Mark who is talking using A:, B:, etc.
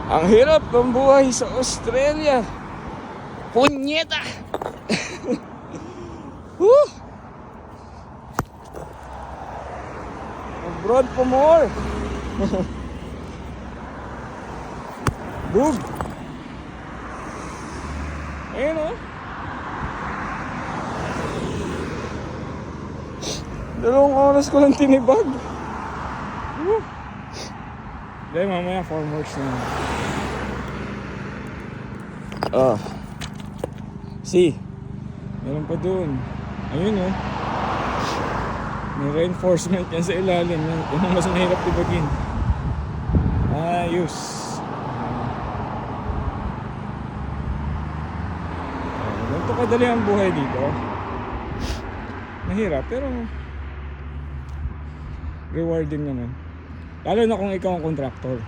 A: Ang hirap ng buhay sa Australia. Punyeta! Woo! Abroad for more! Boom! Ayun o. Dalawang oras ko lang tinibag. Woo! Dahil mamaya 4 more na. Oh. See, meron pa dun. Ayun oh. May reinforcement yan sa ilalim. Yan ang mas mahirap tibagin. Ayos. Ganito kadali ang buhay dito. Mahirap pero rewarding naman. Lalo na kung ikaw ang contractor.